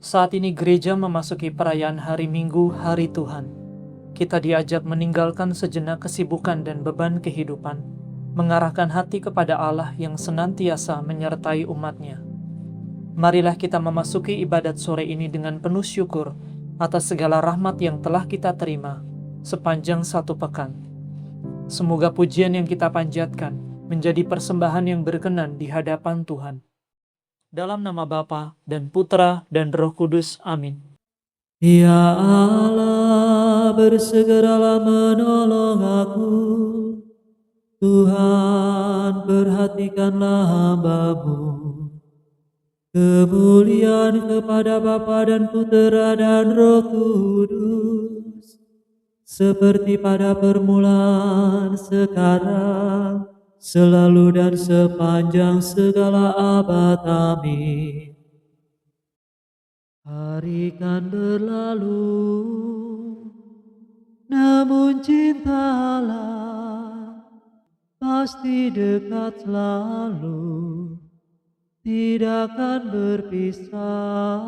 Saat ini gereja memasuki perayaan hari Minggu, Hari Tuhan. Kita diajak meninggalkan sejenak kesibukan dan beban kehidupan, mengarahkan hati kepada Allah yang senantiasa menyertai umat-Nya. Marilah kita memasuki ibadat sore ini dengan penuh syukur atas segala rahmat yang telah kita terima sepanjang satu pekan. Semoga pujian yang kita panjatkan menjadi persembahan yang berkenan di hadapan Tuhan. Dalam nama Bapa dan Putra dan Roh Kudus. Amin. Ya Allah, bersegeralah menolong aku. Tuhan, perhatikanlah hamba-Mu. Kemuliaan kepada Bapa dan Putera dan Roh Kudus, seperti pada permulaan, sekarang, selalu dan sepanjang segala abad. Amin. Hari kan berlalu, namun cinta Allah pasti dekat selalu, tidak akan berpisah.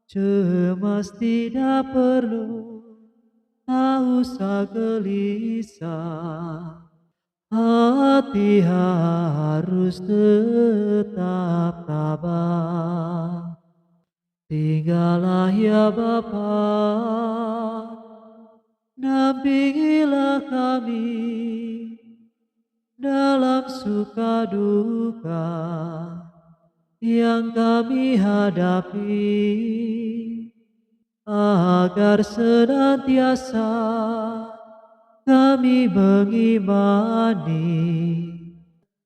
Cemas tidak perlu, tak usah gelisah. Hati harus tetap tabah. Tinggallah ya Bapa, dampingilah kami dalam suka duka yang kami hadapi, agar senantiasa kami mengimani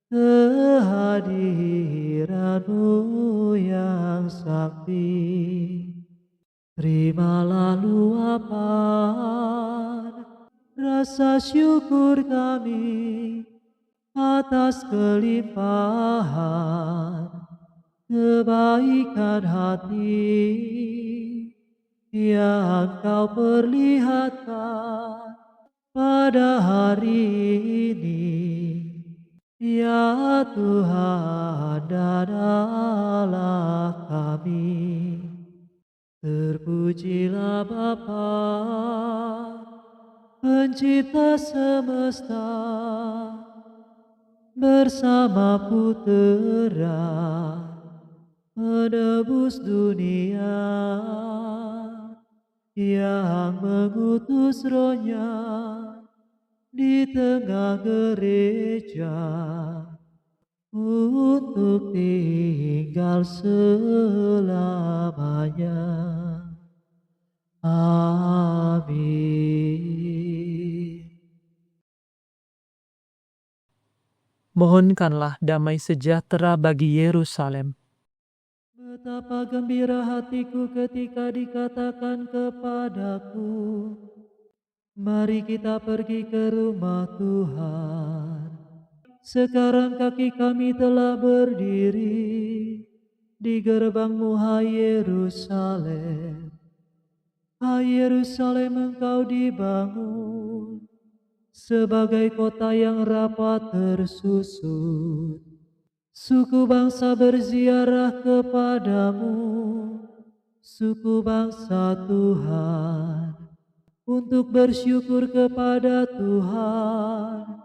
kehadiran-Mu yang sakti. Terimalah luapan rasa syukur kami atas kelimpahan kebaikan hati yang Kau perlihatkan pada hari ini. Ya Tuhan dan Allah kami, terpujilah Bapa, pencipta semesta, bersama Putera, penebus dunia, yang mengutus Roh-Nya di tengah gereja untuk tinggal selamanya. Amin. Mohonkanlah damai sejahtera bagi Yerusalem. Betapa gembira hatiku ketika dikatakan kepadaku, mari kita pergi ke rumah Tuhan. Sekarang kaki kami telah berdiri di gerbang-Mu, hai Yerusalem. Hai Yerusalem, engkau dibangun sebagai kota yang rapat tersusun. Suku bangsa berziarah kepadamu, suku bangsa Tuhan, untuk bersyukur kepada Tuhan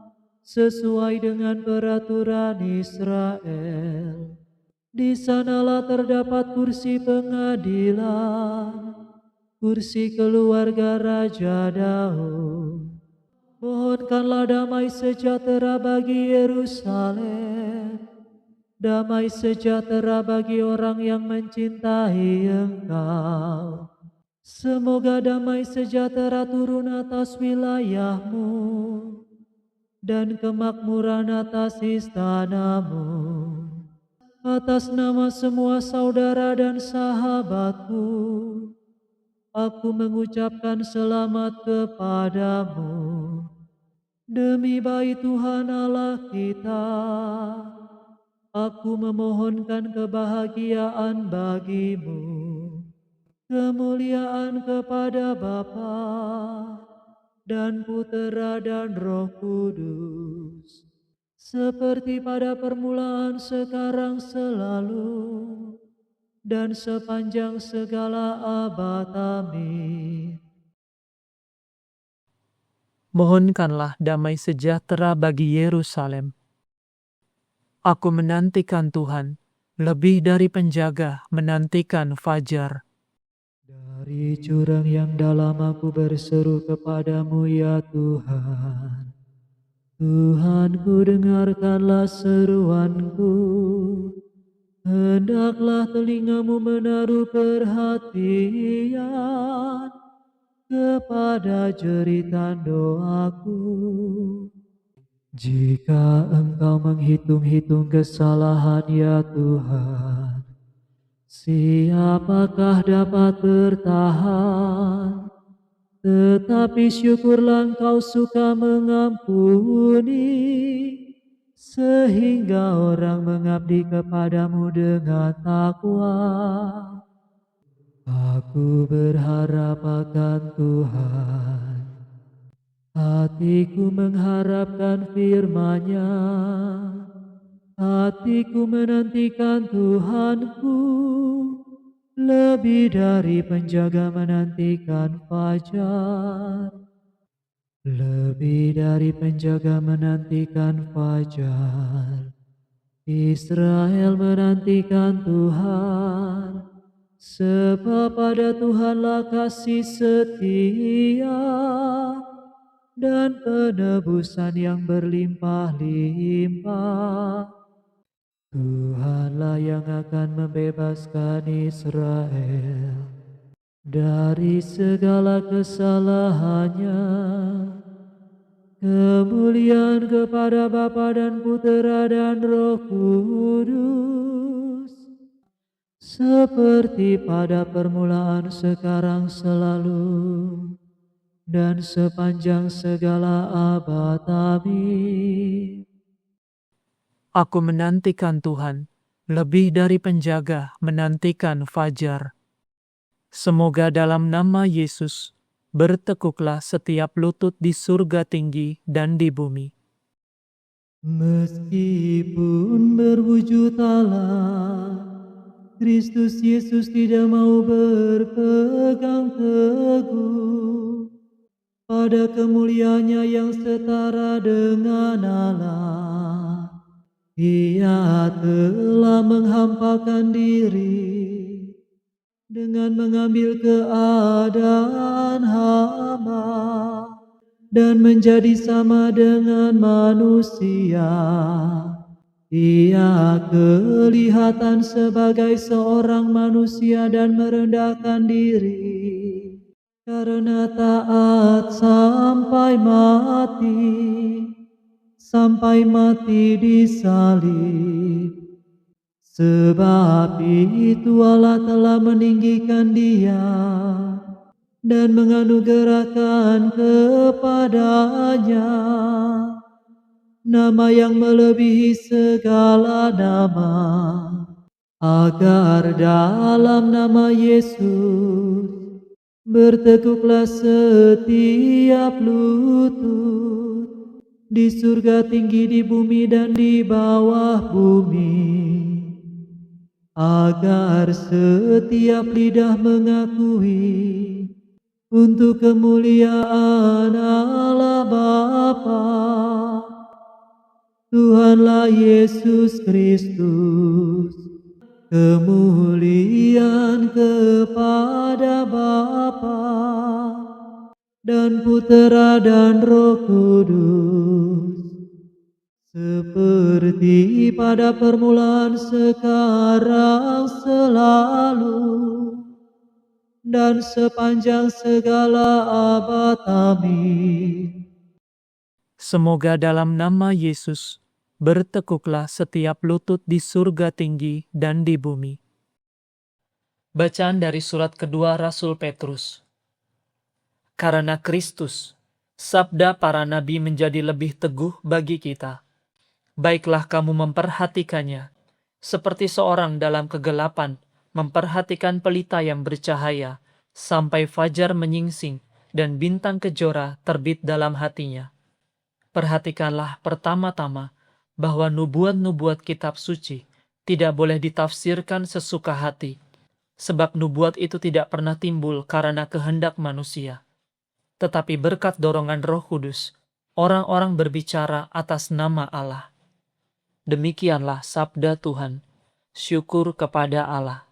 sesuai dengan peraturan Israel. Di sanalah terdapat kursi pengadilan, kursi keluarga Raja Daud. Mohonkanlah damai sejahtera bagi Yerusalem, damai sejahtera bagi orang yang mencintai Engkau. Semoga damai sejahtera turun atas wilayah-Mu dan kemakmuran atas istana-Mu. Atas nama semua saudara dan sahabatku, aku mengucapkan selamat kepadamu. Demi baik Tuhan Allah kita, aku memohonkan kebahagiaan bagi-Mu, kemuliaan kepada Bapa dan Putera dan Roh Kudus, seperti pada permulaan, sekarang, selalu, dan sepanjang segala abad. Amin. Mohonkanlah damai sejahtera bagi Yerusalem. Aku menantikan Tuhan, lebih dari penjaga menantikan fajar. Dari jurang yang dalam aku berseru kepadamu ya Tuhan. Tuhanku, dengarkanlah seruanku. Hendaklah telingamu menaruh perhatian kepada jeritan doaku. Jika Engkau menghitung-hitung kesalahan ya Tuhan, siapakah dapat bertahan? Tetapi syukurlah Engkau suka mengampuni, sehingga orang mengabdi kepadamu dengan takwa. Aku berharap akan Tuhan, hatiku mengharapkan firman-Nya. Hatiku menantikan Tuhanku, lebih dari penjaga menantikan fajar. Lebih dari penjaga menantikan fajar. Israel menantikan Tuhan, sebab pada Tuhanlah kasih setia dan penebusan yang berlimpah-limpah. Tuhanlah yang akan membebaskan Israel dari segala kesalahannya. Kemuliaan kepada Bapa dan Putera dan Roh Kudus, seperti pada permulaan, sekarang, selalu, dan sepanjang segala abad. Amin. Aku menantikan Tuhan, lebih dari penjaga menantikan fajar. Semoga dalam nama Yesus, bertekuklah setiap lutut di surga tinggi dan di bumi. Meskipun berwujud Allah, Kristus Yesus tidak mau berpegang teguh pada kemuliaannya yang setara dengan Allah. Ia telah menghampakan diri dengan mengambil keadaan hamba dan menjadi sama dengan manusia. Ia kelihatan sebagai seorang manusia dan merendahkan diri karena taat sampai mati di salib. Sebab itu Allah telah meninggikan Dia dan menganugerahkan kepadanya nama yang melebihi segala nama, agar dalam nama Yesus bertekuklah setiap lutut di surga tinggi, di bumi, dan di bawah bumi, agar setiap lidah mengakui untuk kemuliaan Allah Bapa, Tuhanlah Yesus Kristus. Kemuliaan kepada Bapa dan Putera dan Roh Kudus, seperti pada permulaan, sekarang, selalu, dan sepanjang segala abad. Amin. Semoga dalam nama Yesus, bertekuklah setiap lutut di surga tinggi dan di bumi. Bacaan dari surat kedua Rasul Petrus. Karena Kristus, sabda para nabi menjadi lebih teguh bagi kita. Baiklah kamu memperhatikannya, seperti seorang dalam kegelapan memperhatikan pelita yang bercahaya, sampai fajar menyingsing dan bintang kejora terbit dalam hatinya. Perhatikanlah pertama-tama bahwa nubuat-nubuat kitab suci tidak boleh ditafsirkan sesuka hati Sebab nubuat itu tidak pernah timbul karena kehendak manusia, tetapi berkat dorongan Roh Kudus, orang-orang berbicara atas nama Allah. Demikianlah sabda Tuhan. Syukur kepada Allah.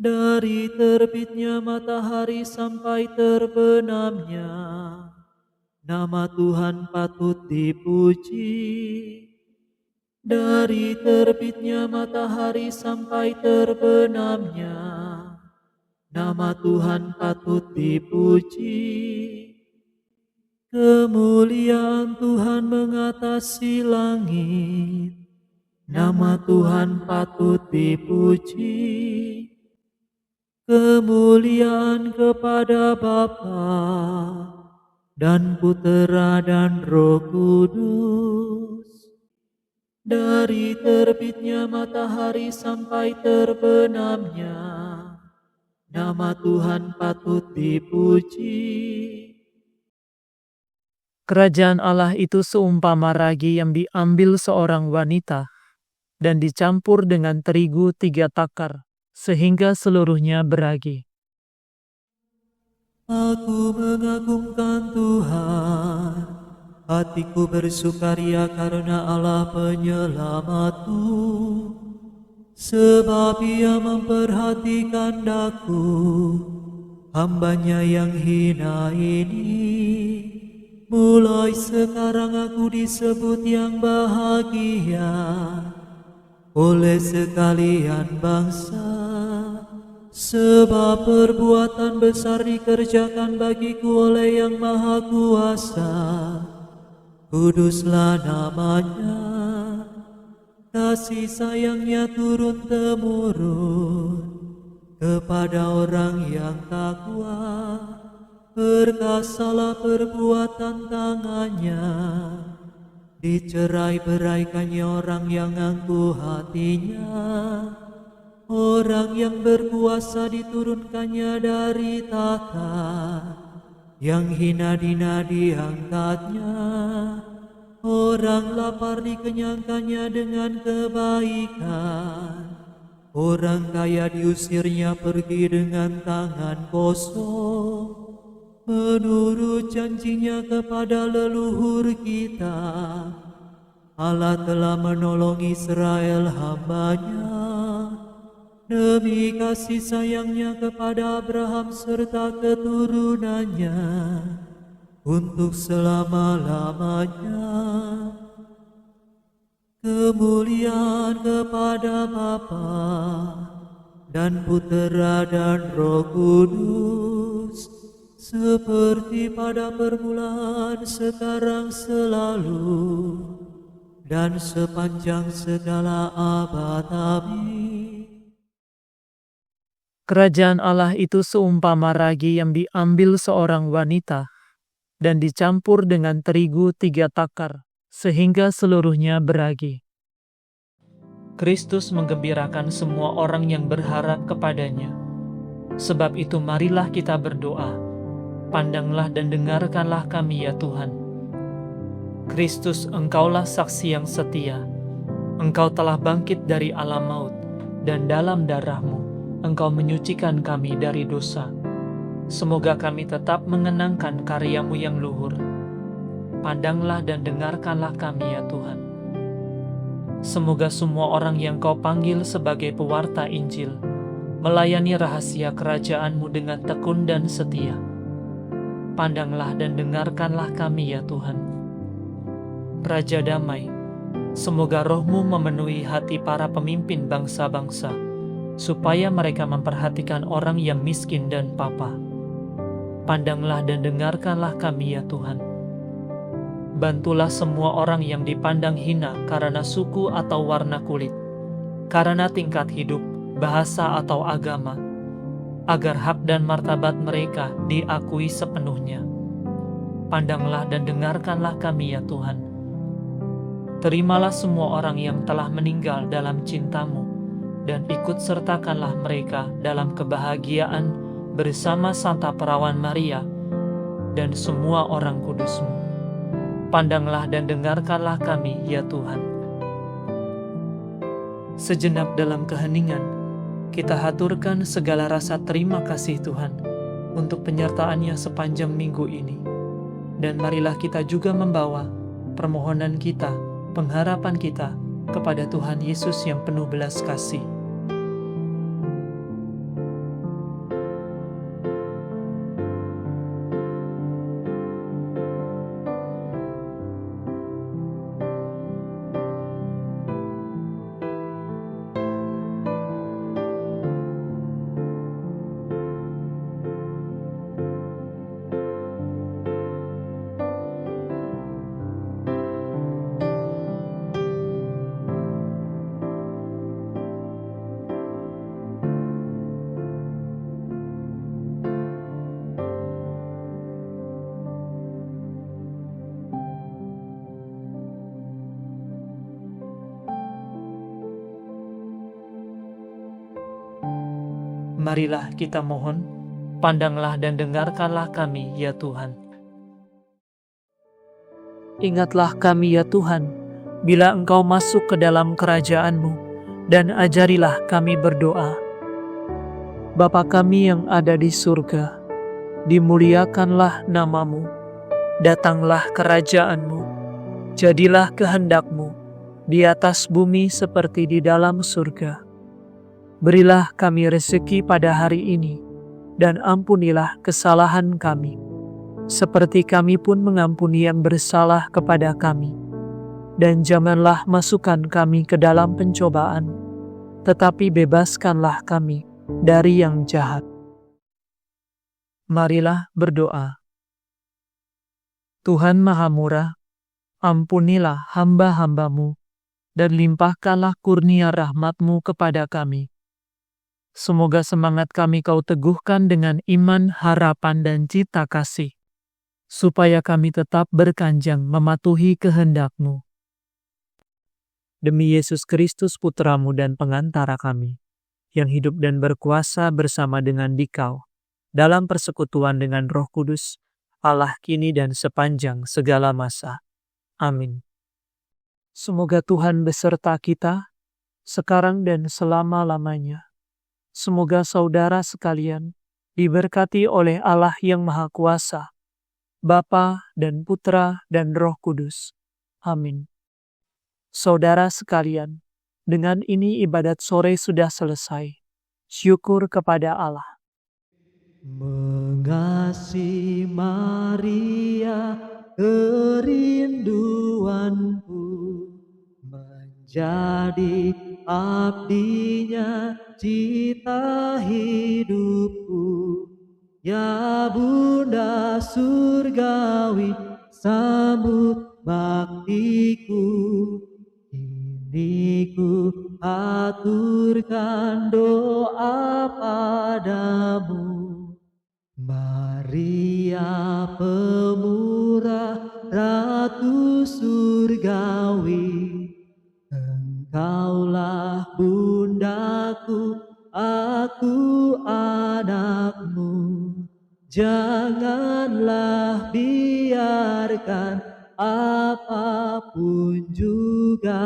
Dari terbitnya matahari sampai terbenamnya, nama Tuhan patut dipuji. Dari terbitnya matahari sampai terbenamnya, nama Tuhan patut dipuji. Kemuliaan Tuhan mengatasi langit, nama Tuhan patut dipuji. Kemuliaan kepada Bapa dan Putera dan Roh Kudus. Dari terbitnya matahari sampai terbenamnya, nama Tuhan patut dipuji. Kerajaan Allah itu seumpama ragi yang diambil seorang wanita dan dicampur dengan terigu 3 takar, sehingga seluruhnya beragi. Aku mengagungkan Tuhan, hatiku bersukaria karena Allah penyelamatku, sebab Ia memperhatikan daku, hambanya yang hina ini. Mulai sekarang aku disebut yang bahagia oleh sekalian bangsa, sebab perbuatan besar dikerjakan bagiku oleh Yang Maha Kuasa. Kuduslah namanya, kasih sayangnya turun-temurun kepada orang yang takwa. Perkasalah perbuatan tangannya, dicerai-beraikannya orang yang angkuh hatinya. Orang yang berkuasa diturunkannya dari tahta, yang hina-dina diangkatnya. Orang lapar dikenyangkannya dengan kebaikan, orang kaya diusirnya pergi dengan tangan kosong. Menurut janjinya kepada leluhur kita, Allah telah menolong Israel hambanya, demi kasih sayangnya kepada Abraham serta keturunannya, untuk selama-lamanya. Kemuliaan kepada Bapa dan Putera dan Roh Kudus, seperti pada permulaan, sekarang, selalu, dan sepanjang segala abad. Amin. Kerajaan Allah itu seumpama ragi yang diambil seorang wanita dan dicampur dengan terigu 3 takar, sehingga seluruhnya beragi. Kristus menggembirakan semua orang yang berharap kepadanya. Sebab itu marilah kita berdoa. Pandanglah dan dengarkanlah kami ya Tuhan. Kristus, Engkaulah saksi yang setia. Engkau telah bangkit dari alam maut, dan dalam darah-Mu Engkau menyucikan kami dari dosa. Semoga kami tetap mengenangkan karya-Mu yang luhur. Pandanglah dan dengarkanlah kami ya Tuhan. Semoga semua orang yang Kau panggil sebagai pewarta Injil melayani rahasia kerajaan-Mu dengan tekun dan setia. Pandanglah dan dengarkanlah kami ya Tuhan. Raja damai, semoga Roh-Mu memenuhi hati para pemimpin bangsa-bangsa, supaya mereka memperhatikan orang yang miskin dan papa. Pandanglah dan dengarkanlah kami ya Tuhan. Bantulah semua orang yang dipandang hina karena suku atau warna kulit, karena tingkat hidup, bahasa atau agama, agar hak dan martabat mereka diakui sepenuhnya. Pandanglah dan dengarkanlah kami ya Tuhan. Terimalah semua orang yang telah meninggal dalam cinta-Mu, dan ikut sertakanlah mereka dalam kebahagiaan bersama Santa Perawan Maria dan semua orang kudus-Mu. Pandanglah dan dengarkanlah kami, ya Tuhan. Sejenak dalam keheningan, kita haturkan segala rasa terima kasih Tuhan untuk penyertaan-Nya sepanjang minggu ini. Dan marilah kita juga membawa permohonan kita, pengharapan kita kepada Tuhan Yesus yang penuh belas kasih. Marilah kita mohon, pandanglah dan dengarkanlah kami, ya Tuhan. Ingatlah kami, ya Tuhan, bila Engkau masuk ke dalam kerajaan-Mu, dan ajarilah kami berdoa. Bapa kami yang ada di surga, dimuliakanlah nama-Mu, datanglah kerajaan-Mu, jadilah kehendak-Mu, di atas bumi seperti di dalam surga. Berilah kami rezeki pada hari ini, dan ampunilah kesalahan kami, seperti kami pun mengampuni yang bersalah kepada kami. Dan janganlah masukkan kami ke dalam pencobaan, tetapi bebaskanlah kami dari yang jahat. Marilah berdoa. Tuhan Maha Murah, ampunilah hamba-hamba-Mu, dan limpahkanlah kurnia rahmat-Mu kepada kami. Semoga semangat kami Kau teguhkan dengan iman, harapan, dan cita kasih, supaya kami tetap berkanjang mematuhi kehendak-Mu. Demi Yesus Kristus Putra-Mu dan pengantara kami, yang hidup dan berkuasa bersama dengan Dikau, dalam persekutuan dengan Roh Kudus, Allah kini dan sepanjang segala masa. Amin. Semoga Tuhan beserta kita, sekarang dan selama-lamanya. Semoga saudara sekalian diberkati oleh Allah yang Maha Kuasa, Bapa dan Putra dan Roh Kudus. Amin. Saudara sekalian, dengan ini ibadat sore sudah selesai. Syukur kepada Allah. Mengasihi Maria, kerinduanku, menjadi abdinya, cita hidupku. Ya Bunda surgawi, sambut baktiku. Ini ku aturkan doa padamu. Maria pemurah, Ratu surgawi, Engkaulah bundaku, aku anakmu. Janganlah biarkan apapun juga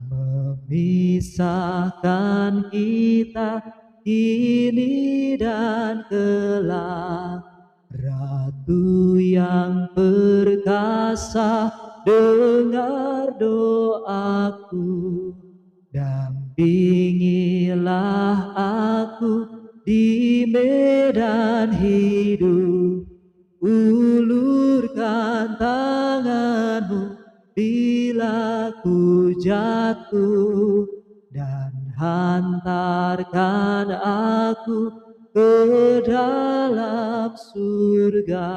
memisahkan kita kini dan kelak. Ratu yang perkasa, dengar doaku, dampingilah aku di medan hidup. Ulurkan tanganmu bila ku jatuh, dan hantarkan aku ke dalam surga.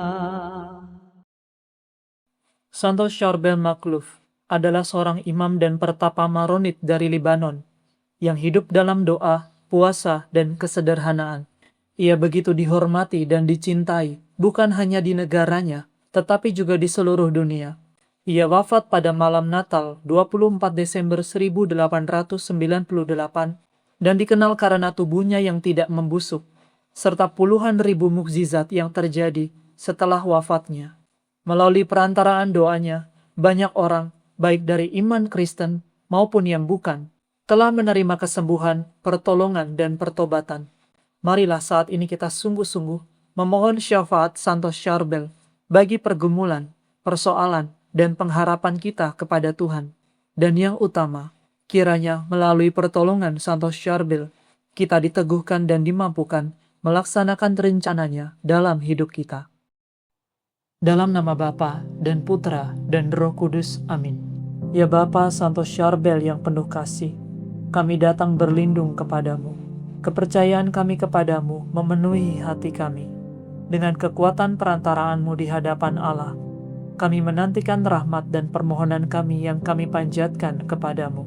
Santo Charbel Makhlouf adalah seorang imam dan pertapa Maronit dari Libanon yang hidup dalam doa, puasa, dan kesederhanaan. Ia begitu dihormati dan dicintai, bukan hanya di negaranya, tetapi juga di seluruh dunia. Ia wafat pada malam Natal 24 Desember 1898 dan dikenal karena tubuhnya yang tidak membusuk, serta puluhan ribu mukjizat yang terjadi setelah wafatnya. Melalui perantaraan doanya, banyak orang, baik dari iman Kristen maupun yang bukan, telah menerima kesembuhan, pertolongan, dan pertobatan. Marilah saat ini kita sungguh-sungguh memohon syafaat Santo Charbel bagi pergumulan, persoalan, dan pengharapan kita kepada Tuhan. Dan yang utama, kiranya melalui pertolongan Santo Charbel, kita diteguhkan dan dimampukan melaksanakan rencananya dalam hidup kita. Dalam nama Bapa dan Putra dan Roh Kudus. Amin. Ya Bapa Santo Charbel yang penuh kasih, kami datang berlindung kepadamu. Kepercayaan kami kepadamu memenuhi hati kami. Dengan kekuatan perantaraanmu di hadapan Allah, kami menantikan rahmat dan permohonan kami yang kami panjatkan kepadamu.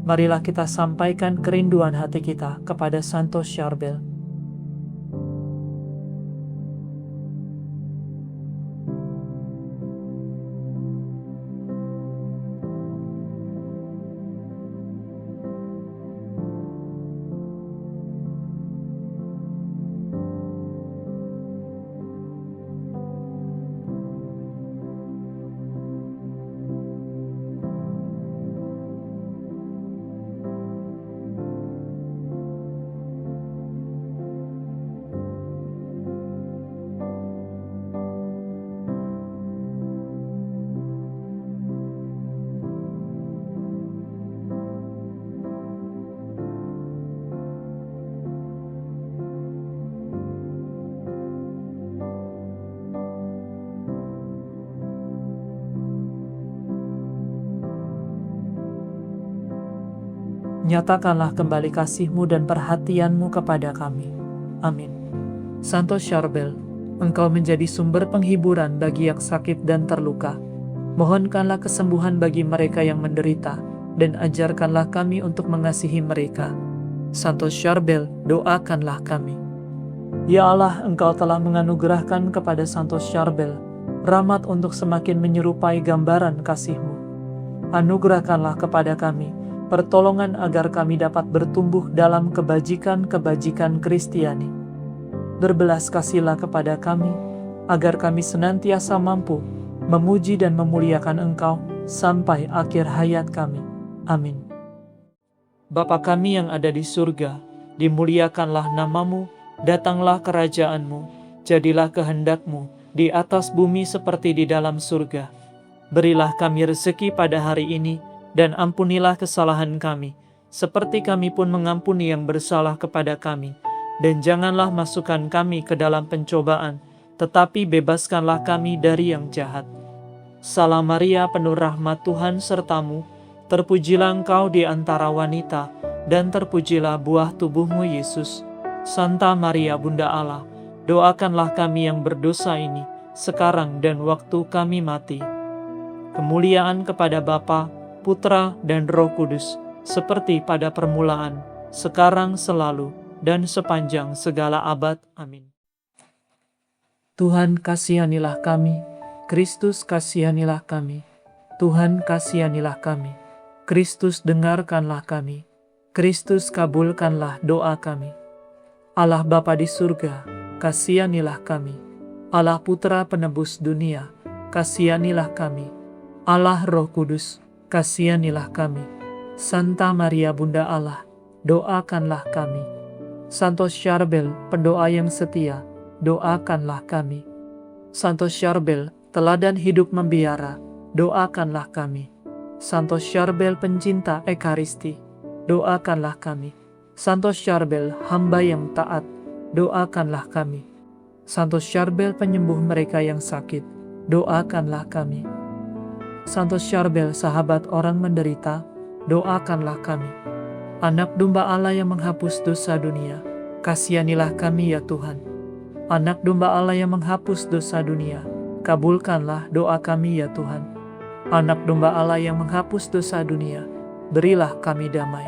Marilah kita sampaikan kerinduan hati kita kepada Santo Charbel. Nyatakanlah kembali kasih-Mu dan perhatian-Mu kepada kami. Amin. Santo Charbel, Engkau menjadi sumber penghiburan bagi yang sakit dan terluka. Mohonkanlah kesembuhan bagi mereka yang menderita, dan ajarkanlah kami untuk mengasihi mereka. Santo Charbel, doakanlah kami. Ya Allah, Engkau telah menganugerahkan kepada Santo Charbel rahmat untuk semakin menyerupai gambaran kasih-Mu. Anugerahkanlah kepada kami pertolongan agar kami dapat bertumbuh dalam kebajikan-kebajikan Kristiani. Berbelas kasihlah kepada kami, agar kami senantiasa mampu memuji dan memuliakan Engkau sampai akhir hayat kami. Amin. Bapa kami yang ada di surga, dimuliakanlah nama-Mu, datanglah kerajaan-Mu, jadilah kehendak-Mu di atas bumi seperti di dalam surga. Berilah kami rezeki pada hari ini, dan ampunilah kesalahan kami, seperti kami pun mengampuni yang bersalah kepada kami. Dan janganlah masukkan kami ke dalam pencobaan, tetapi bebaskanlah kami dari yang jahat. Salam Maria, penuh rahmat, Tuhan sertamu, terpujilah Engkau di antara wanita, dan terpujilah buah tubuh-Mu, Yesus. Santa Maria, Bunda Allah, doakanlah kami yang berdosa ini, sekarang dan waktu kami mati. Kemuliaan kepada Bapa, Putra, dan Roh Kudus, seperti pada permulaan, sekarang, selalu, dan sepanjang segala abad. Amin. Tuhan kasihanilah kami, Kristus kasihanilah kami, Tuhan kasihanilah kami, Kristus dengarkanlah kami, Kristus kabulkanlah doa kami. Allah Bapa di surga, kasihanilah kami. Allah Putra penebus dunia, kasihanilah kami. Allah Roh Kudus, kasihanilah kami. Santa Maria Bunda Allah, doakanlah kami. Santo Charbel, pendoa yang setia, doakanlah kami. Santo Charbel, teladan hidup membiara, doakanlah kami. Santo Charbel, pencinta Ekaristi, doakanlah kami. Santo Charbel, hamba yang taat, doakanlah kami. Santo Charbel, penyembuh mereka yang sakit, doakanlah kami. Santo Charbel, sahabat orang menderita, doakanlah kami. Anak domba Allah yang menghapus dosa dunia, kasihanilah kami ya Tuhan. Anak domba Allah yang menghapus dosa dunia, kabulkanlah doa kami ya Tuhan. Anak domba Allah yang menghapus dosa dunia, berilah kami damai.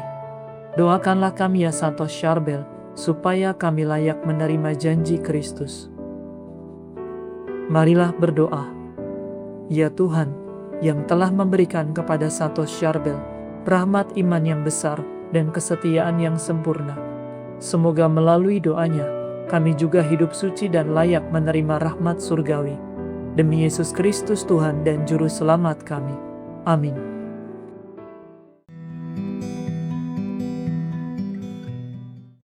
Doakanlah kami ya Santo Charbel, supaya kami layak menerima janji Kristus. Marilah berdoa. Ya Tuhan, yang telah memberikan kepada Santo Charbel rahmat iman yang besar dan kesetiaan yang sempurna. Semoga melalui doanya, kami juga hidup suci dan layak menerima rahmat surgawi. Demi Yesus Kristus Tuhan dan Juru Selamat kami. Amin.